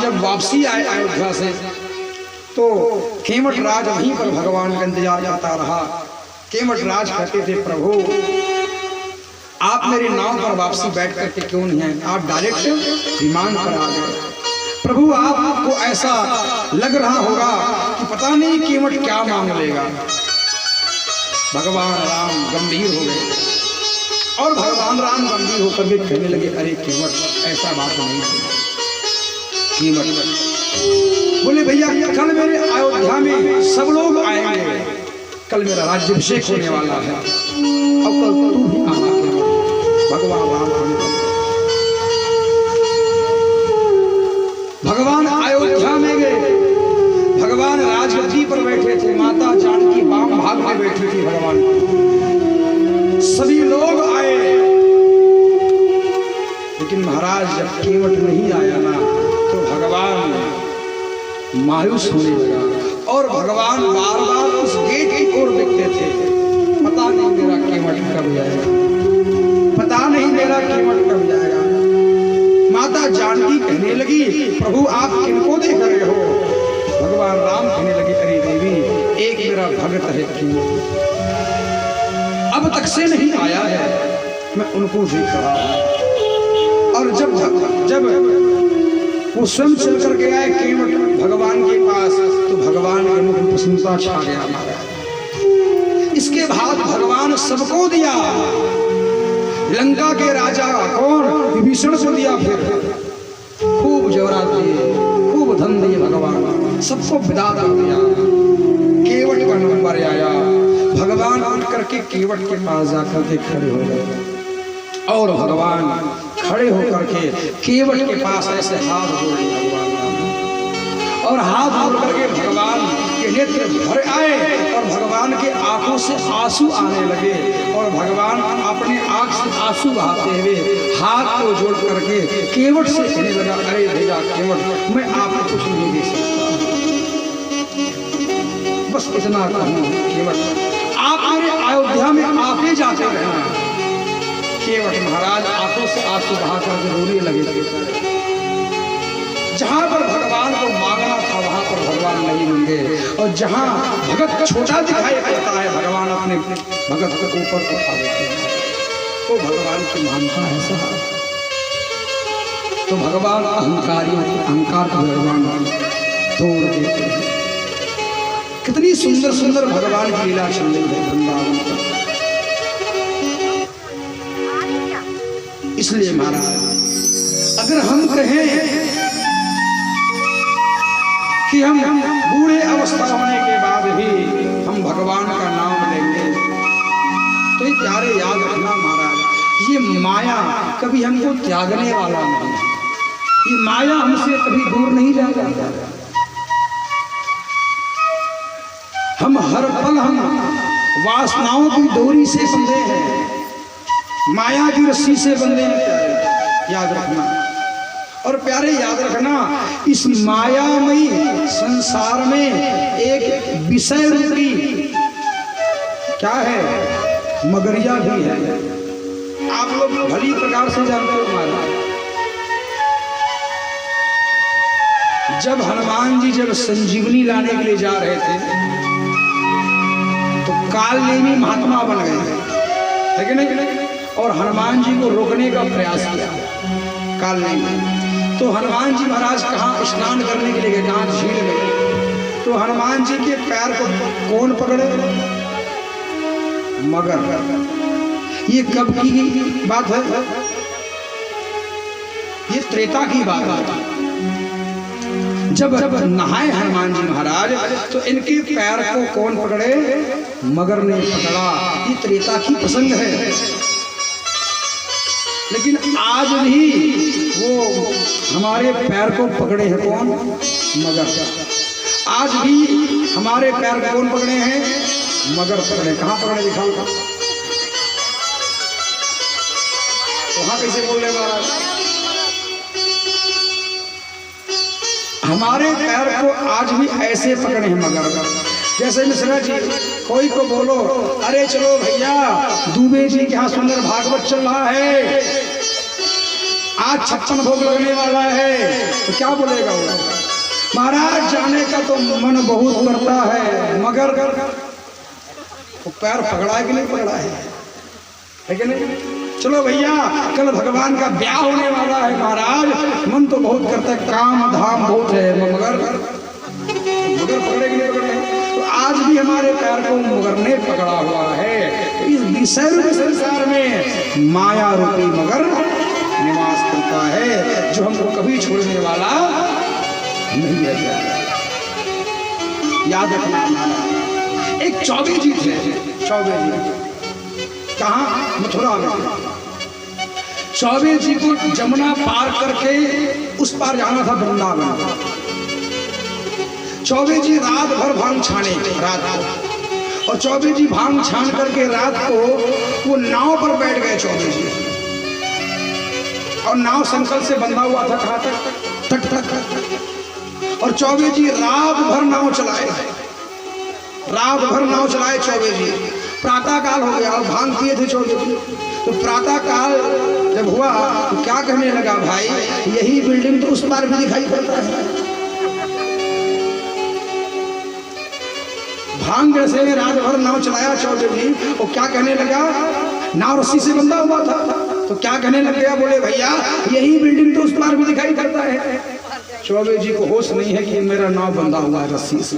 जब वापसी आए अयोध्या से तो केवट राज वहीं पर भगवान का इंतजार करता रहा। केवट राज कहते थे, प्रभु आप मेरे नाव पर वापसी बैठ करके क्यों नहीं आए, आप डायरेक्ट विमान पर आ गए। प्रभु आपको ऐसा लग रहा होगा कि पता नहीं केवट क्या मांग लेगा। भगवान राम गंभीर हो गए और भगवान राम गंभीर होकर के कहने लगे, अरे केवट ऐसा बात नहीं है। केवट बोले, भैया कल मेरे अयोध्या में सब लोग आएंगे, कल मेरा राज्याभिषेक होने वाला है और कल तू भी आना। भगवान राम भगवान अयोध्या में गए। भगवान राजगद्दी पर बैठे थे, माता जानकी वाम भाग में बैठी थी। भगवान सभी लोग आए, लेकिन महाराज जब केवट नहीं आया ना तो भगवान मायूस होने लगा और भगवान बार बार उस गेट की ओर देखते थे। पता नहीं मेरा केवट कब जाएगा, पता नहीं मेरा केवट कब जाएगा। माता जानकी कहने लगी, प्रभु आप किनको देख रहे हो? भगवान राम कहने लगे, अरे देवी एक मेरा भगत है केवट, अब तक से नहीं आया है, मैं उनको देख रहा हूं। और जब वो स्वयं चल करके आए केवट भगवान के पास तो भगवान के मुख में प्रसन्नता छा गया महाराज। इसके बाद भगवान सबको दिया, लंका के राजा कौन विभीषण को दिया, फिर खूब जेवरात दिए, खूब धन दिए, भगवान सबको विदा कर दिया। केवट का नंबर आया, भगवान उठ करके केवट के पास जाकर के खड़े हो गए और भगवान खड़े होकर के केवट के पास ऐसे हाथ जोड़े भगवान और हाथ जोड़ करके भगवान के नेत्र भर आए और भगवान के आंखों से आंसू आने लगे और भगवान अपने आंख से आंसू बहाते हुए हाथ को जोड़ करके केवट से कहने लगा, अरे भैया केवट मैं आपको कुछ नहीं दे सकता, बस इतना कहूँ केवट आप मेरे अयोध्या में आते जाते रहना। केवट महाराज आंखों से आंसू बहाकर रोने लगे। जहां पर भगवान को मांगना था वहां पर भगवान नहीं मिले और जहां भगत छोटा दिखाई पड़ता है भगवान अपने भगत को ऊपर उठा देते हैं। तो भगवान की महानता है सब। तो भगवान अहंकारियों के अहंकार को भगवान तोड़ देते हैं। कितनी सुंदर सुंदर भगवान की लीला चल रही है वृंदावन पर। इसलिए महाराज अगर हम कहें कि हम बूढ़े अवस्था होने के बाद भी हम भगवान का नाम लेंगे तो ये प्यारे याद रखना महाराज, ये माया कभी हमको त्यागने वाला नहीं है। ये माया हमसे कभी दूर नहीं जाएगा। हम हर पल हम वासनाओं की डोरी से बंधे हैं, माया की रस्सी से बंधे हैं प्यारे, याद रखना। और प्यारे याद रखना, इस मायामयी संसार में एक विषय रूपी क्या है, मगरिया भी है। आप लोग भली प्रकार से जानते हो महाराज, जब हनुमान जी जब संजीवनी लाने के लिए जा रहे थे तो कालनेमी महात्मा बन गए, है कि नहीं? और हनुमान जी को रोकने का प्रयास किया कालनेमी। तो हनुमान जी महाराज कहाँ स्नान करने के लिए गए, कहाँ झील में। तो हनुमान जी के पैर को कौन पकड़े? मगर। ये कब की बात है? ये त्रेता की बात है। जब नहाए हनुमान जी महाराज तो इनके पैर को कौन पकड़े? मगर ने पकड़ा। ये त्रेता की प्रसंग है। लेकिन आज भी वो हमारे पैर को पकड़े हैं कौन? मगर। आज भी हमारे पैर को कौन पकड़े हैं? मगर पकड़े। कहाँ पकड़े दिखाओ? वहां कैसे बोल रहे महाराज? हमारे पैर को आज भी ऐसे पकड़े हैं मगर। जैसे मिश्रा जी कोई को बोलो, अरे चलो भैया दुबे जी के यहाँ सुंदर भागवत चल रहा है, आज 56 भोग लगने वाला है तो क्या बोलेगा वो? महाराज जाने का तो मन बहुत करता है, मगर वो पैर पकड़ा है कि नहीं पकड़ा है कि नहीं? चलो भैया, कल भगवान का ब्याह होने वाला है महाराज, मन तो बहुत करता है, काम धाम बहुत है, मगर पकड़े कि नहीं पकड़े? तो आज भी हमारे पैर को मगर ने पकड़ा हुआ है। इस विषय रूपी संसार में माया रूपी मगर निवास करता है, जो हमको कभी छोड़ने वाला नहीं है। याद रखना, एक चौबे जी थे, चौबे जी कहाँ? मथुरा में। चौबे जी को जमुना पार करके उस पार जाना था वृंदावन। चौबे जी रात भर भांग छाने, रात को, और चौबे जी भांग छान करके रात को वो नाव पर बैठ गए चौबे जी, और नाव संकल से बंधा हुआ था, कहाँ तक? तट तक। और चौबे जी रात भर नाव चलाए, रात भर नाव चलाए चौबे जी। प्रातः काल हो गया और भांग पिए थे चौबे जी। तो प्रातः काल जब हुआ तो क्या कहने लगा, भाई यही बिल्डिंग तो उस पार भी दिखाई पड़ता है। भांग जैसे में रात भर नाव चलाया चौबे जी, और क्या कहने लगा, नाव रस्सी से बंधा हुआ था, तो क्या कहने लग गया, बोले भैया यही बिल्डिंग तो उस पार भी दिखाई पड़ता है। चौबे जी को होश नहीं है कि मेरा नाव बंधा हुआ है रस्सी से।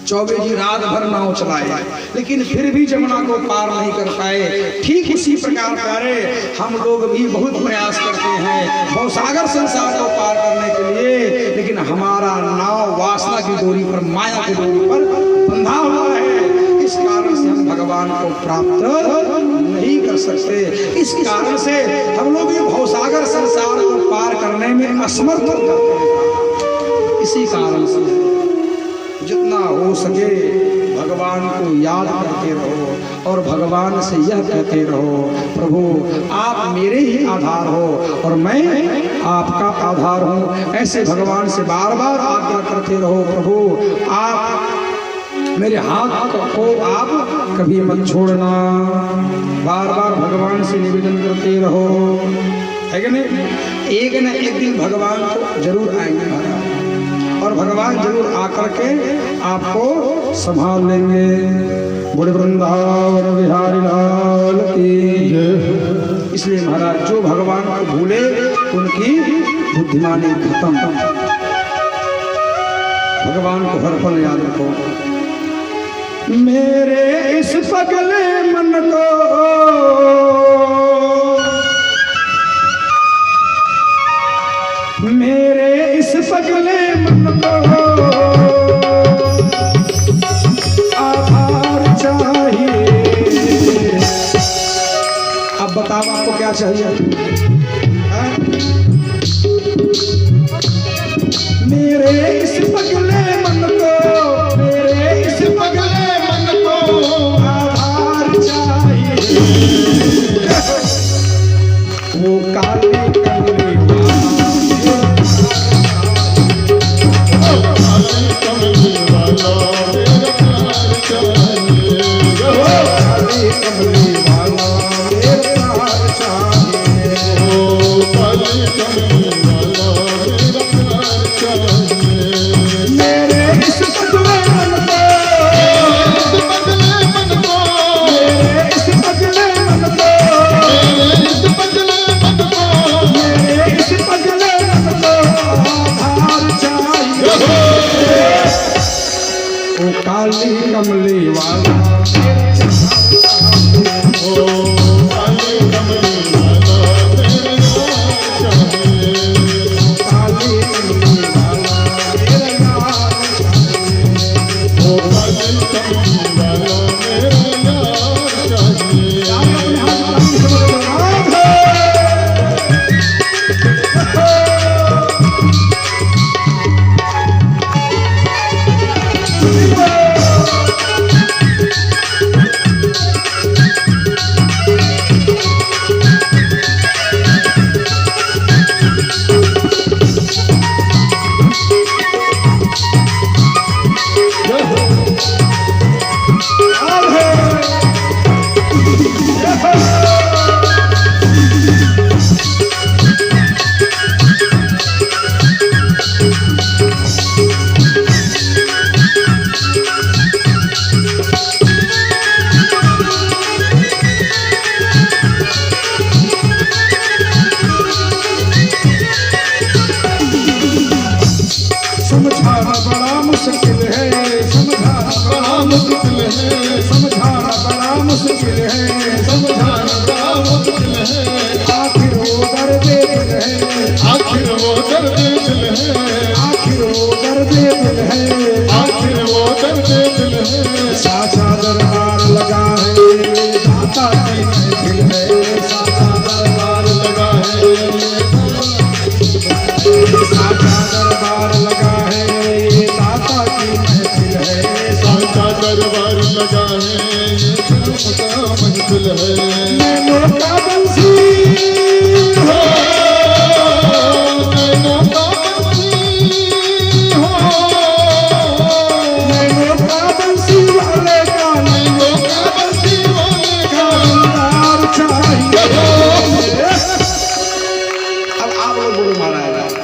चौबे जी रात भर नाव चलाए, लेकिन फिर भी जमुना को पार नहीं कर पाए। ठीक इसी प्रकार प्यारे हम लोग भी बहुत प्रयास करते हैं भवसागर संसार को पार करने के लिए, लेकिन हमारा नाव वासना की डोरी पर, माया की डोरी पर बंधा हुआ है। इस कारण से हम भगवान को प्राप्त नहीं कर सकते। इस कारण से हम लोग ये भवसागर संसार को पार करने में असमर्थ हो जाते हैं। इसी कारण से जितना हो सके भगवान को याद करते रहो, और भगवान से यह कहते रहो, प्रभु आप मेरे ही आधार हो और मैं आपका आधार हूँ। ऐसे भगवान से बार बार आग्रह करते रहो, प्रभु आप मेरे हाथ को आप कभी मत छोड़ना। बार बार भगवान से निवेदन करते रहो, है कि नहीं? एक न एक दिन भगवान को जरूर आएंगे और भगवान जरूर आकर के आपको संभाल लेंगे। बोले वृंदावन बिहारी लाल की। इसलिए महाराज जो भगवान को भूले उनकी बुद्धिमानी खत्म। भगवान को हर पल याद रखो। मेरे इस पगले मन को मेरे इस पगले मन को आधार चाहिए। अब बताओ आपको क्या चाहिए? मेरे इस पगले मन को, मेरे इस पगले मन को आधार चाहिए। वो काली कमली काली कमली वाला, ओ काली कमली वाला मेरे यार चाहिए। काली कमली वाला मेरे यार चाहिए। ओ काली कमली वाला मेरे यार चाहिए। दिल है, आखिर वो दर्द दिल है, आखिर वो दर्द दिल है। साचा दरबार लगा है, दाता की महफिल है, साचा दरबार लगा है, साचा दरबार लगा है, ये दाता की महफिल है, साचा दरबार लगा है, ये जन्म का मंजिल है। नैनों का बंसी हो, नैनों का बंसी हो, नैनों का बंसी वाले का, नैनों का बंसी वाले का दिलदार चाहिए। अब आप लोग बोलो महाराज,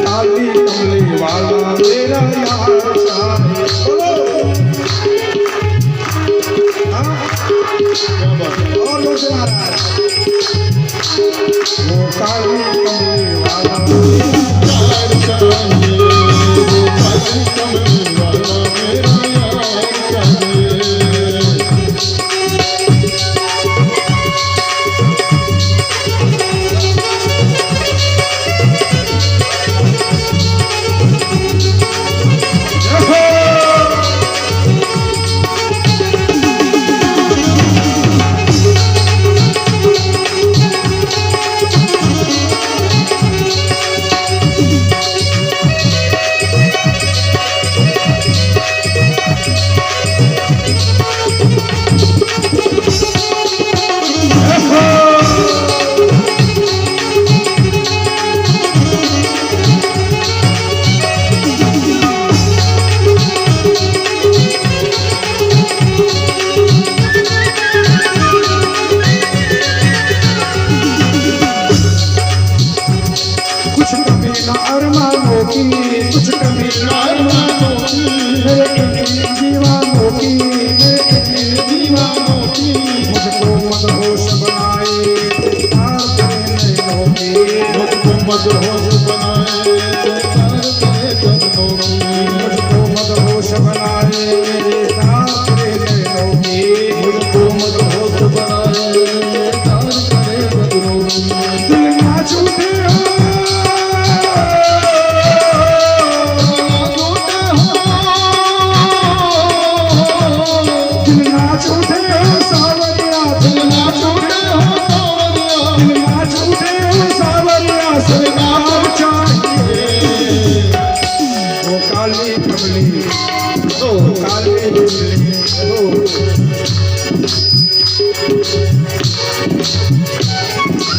काली कमली वाला मेरा यार चाहिए। बोलो हाँ? क्या बात है? और लोग महाराज, वो काली कमली वाला यार चाहिए, वो काली कमली वाला मेरा यार चाहिए। कुछ कमी न अरमानों की, कुछ कमी न अरमानों की, मेरे इन दीवानों की, मेरे इन दीवानों की, मुझको मदहोश बनाए प्यार तेरे नैनों की, मुझको मदहोश बनाए प्यार तेरे चरणों की, मुझको मदहोश बनाए मेरे प्यार तेरे नैनों की, मुझको मदहोश बनाए प्यार तेरे चरणों की। दिल ना छूटे दिल ना छूटे हो सावरिया, दिल ना छूटे हो सावरिया, दिल ना छूटे हो सावरिया, सरकार चाहिए। वो काली कमली, ओ काली कमली, ओ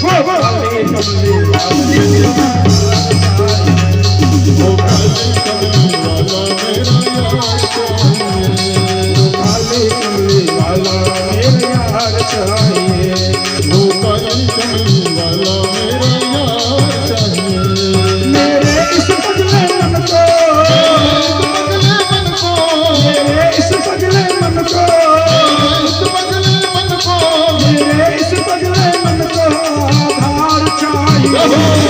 वो काली कमली वो काली कमली वाला मेरा यार चाहिए। काली कमली वाला मेरे यार चाहिए। वो काली कमली वाला मेरा यार चाहिए। मेरे इस पगले मन को, मेरे इस पगले मन को, मेरे इस पगले मन को आधार चाहिए।